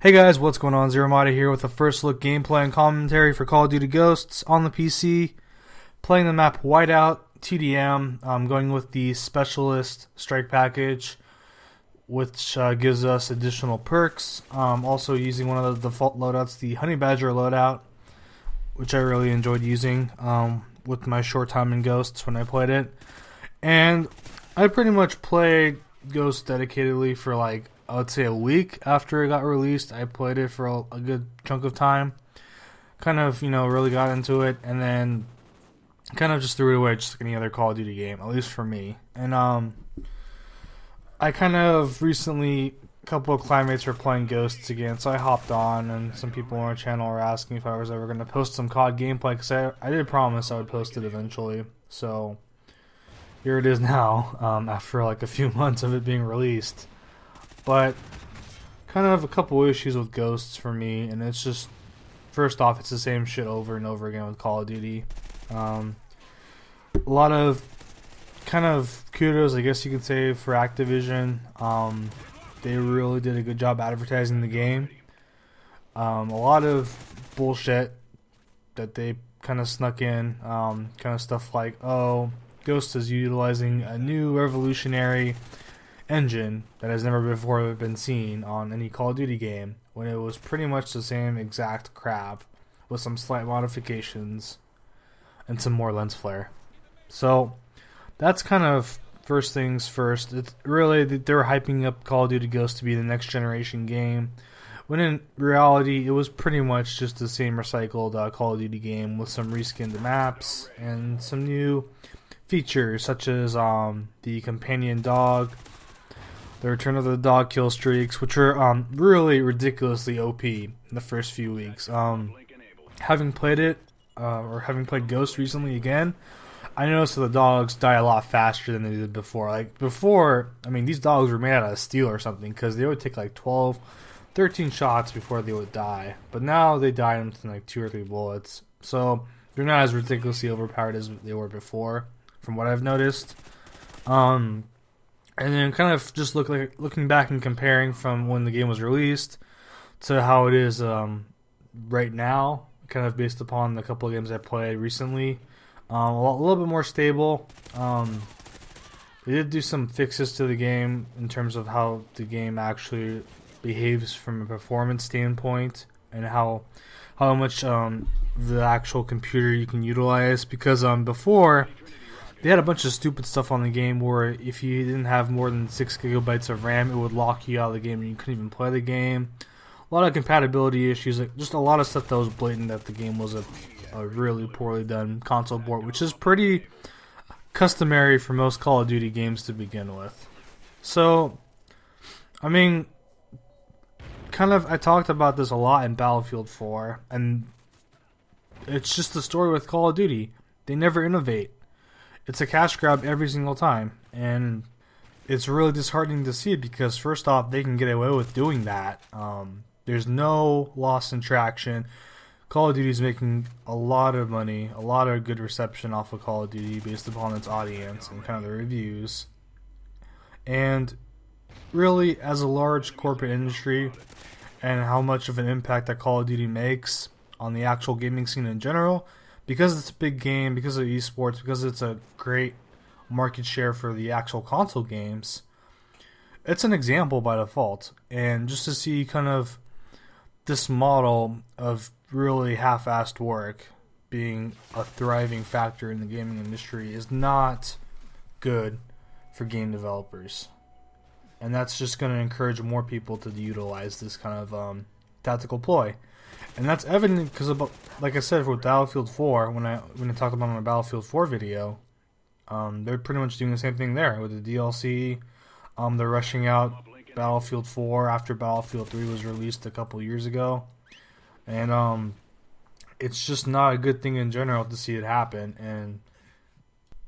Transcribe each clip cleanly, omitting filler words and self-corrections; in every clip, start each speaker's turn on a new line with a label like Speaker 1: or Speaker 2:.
Speaker 1: Hey guys, what's going on? Zeromata here with a first look gameplay and commentary for Call of Duty Ghosts on the PC. Playing the map Whiteout, TDM. I'm going with the Specialist Strike Package, which gives us additional perks. Also using one of the default loadouts, the Honey Badger loadout, which I really enjoyed using with my short time in Ghosts when I played it. And I pretty much played Ghosts dedicatedly for like, I would say a week after it got released. I played it for a good chunk of time. Kind of, really got into it, and then kind of just threw it away just like any other Call of Duty game, at least for me. And I kind of recently, a couple of climates were playing Ghosts again, so I hopped on, and some people on our channel were asking if I was ever going to post some COD gameplay, because I did promise I would post it eventually. So here it is now, after like a few months of it being released. But kind of a couple issues with Ghosts for me, and it's just, first off, it's the same shit over and over again with Call of Duty. A lot of kind of kudos, I guess you could say, for Activision. They really did a good job advertising the game. A lot of bullshit that they kind of snuck in, kind of stuff like, oh, Ghost is utilizing a new revolutionary engine that has never before been seen on any Call of Duty game, when it was pretty much the same exact crap with some slight modifications and some more lens flare. So that's kind of first things first. It's really, they were hyping up Call of Duty Ghosts to be the next generation game, when in reality it was pretty much just the same recycled Call of Duty game with some reskinned maps and some new features such as the companion dog, the return of the dog kill streaks, which are really ridiculously OP in the first few weeks. Having played it, or having played Ghost recently again, I noticed that the dogs die a lot faster than they did before. Like before, I mean, these dogs were made out of steel or something, because they would take like 12, 13 shots before they would die. But now they die in like 2 or 3 bullets. So they're not as ridiculously overpowered as they were before, from what I've noticed. And then kind of just looking back and comparing from when the game was released to how it is right now, kind of based upon the couple of games I played recently. A little bit more stable. They did do some fixes to the game in terms of how the game actually behaves from a performance standpoint, and how much the actual computer you can utilize. Because before, they had a bunch of stupid stuff on the game where if you didn't have more than 6 gigabytes of RAM, it would lock you out of the game and you couldn't even play the game. A lot of compatibility issues, like just a lot of stuff that was blatant that the game was a really poorly done console port, which is pretty customary for most Call of Duty games to begin with. So, I mean, kind of, I talked about this a lot in Battlefield 4, and it's just the story with Call of Duty. They never innovate. It's a cash grab every single time, and it's really disheartening to see, because first off, they can get away with doing that. There's no loss in traction. Call of Duty is making a lot of money, a lot of good reception off of Call of Duty based upon its audience and kind of the reviews. And really, as a large corporate industry, and how much of an impact that Call of Duty makes on the actual gaming scene in general, because it's a big game, because of esports, because it's a great market share for the actual console games, it's an example by default. And just to see kind of this model of really half-assed work being a thriving factor in the gaming industry is not good for game developers. And that's just going to encourage more people to utilize this kind of tactical ploy. And that's evident because, like I said, with Battlefield 4, when I talked about my Battlefield 4 video, they're pretty much doing the same thing there with the DLC. They're rushing out Battlefield 4 after Battlefield 3 was released a couple years ago. And it's just not a good thing in general to see it happen.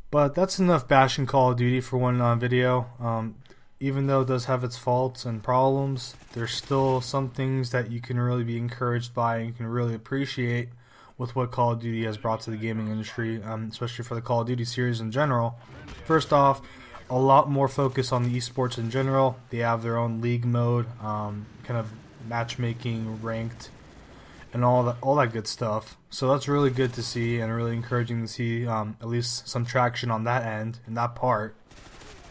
Speaker 1: But that's enough bashing Call of Duty for one video. Even though it does have its faults and problems, there's still some things that you can really be encouraged by and you can really appreciate with what Call of Duty has brought to the gaming industry, especially for the Call of Duty series in general. First off, a lot more focus on the esports in general. They have their own league mode, kind of matchmaking, ranked, and all that good stuff. So that's really good to see, and really encouraging to see at least some traction on that end, in that part.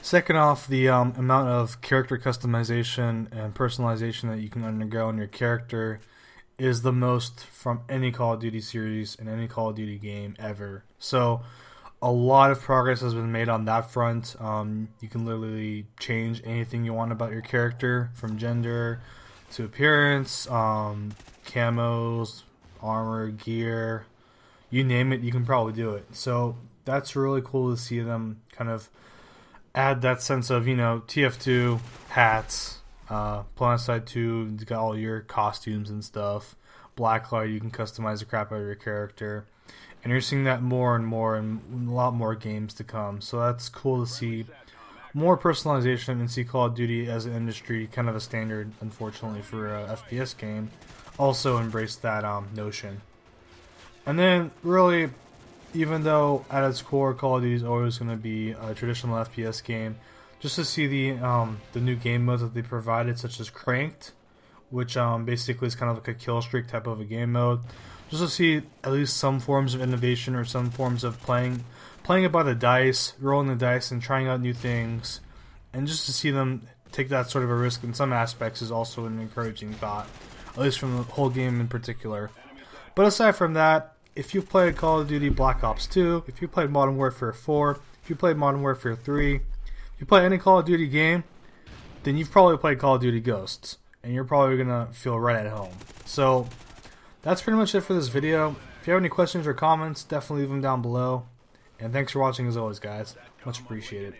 Speaker 1: Second off, the amount of character customization and personalization that you can undergo in your character is the most from any Call of Duty series and any Call of Duty game ever. So a lot of progress has been made on that front. You can literally change anything you want about your character, from gender to appearance, camos, armor, gear, you name it, you can probably do it. So that's really cool to see them kind of add that sense of, TF2 hats, Planet 2, you got all your costumes and stuff. Blacklight, you can customize the crap out of your character. And you're seeing that more and more in a lot more games to come. So that's cool to see more personalization and see Call of Duty as an industry, kind of a standard, unfortunately, for a FPS game, also embrace that notion. And then, really, even though at its core Call of Duty is always going to be a traditional FPS game, just to see the new game modes that they provided, such as Cranked, which basically is kind of like a kill streak type of a game mode, just to see at least some forms of innovation or some forms of playing it by the dice, rolling the dice and trying out new things, and just to see them take that sort of a risk in some aspects is also an encouraging thought, at least from the whole game in particular. But aside from that, if you've played Call of Duty Black Ops 2, if you played Modern Warfare 4, if you played Modern Warfare 3, if you play any Call of Duty game, then you've probably played Call of Duty Ghosts, and you're probably going to feel right at home. So that's pretty much it for this video. If you have any questions or comments, definitely leave them down below. And thanks for watching as always, guys. Much appreciated.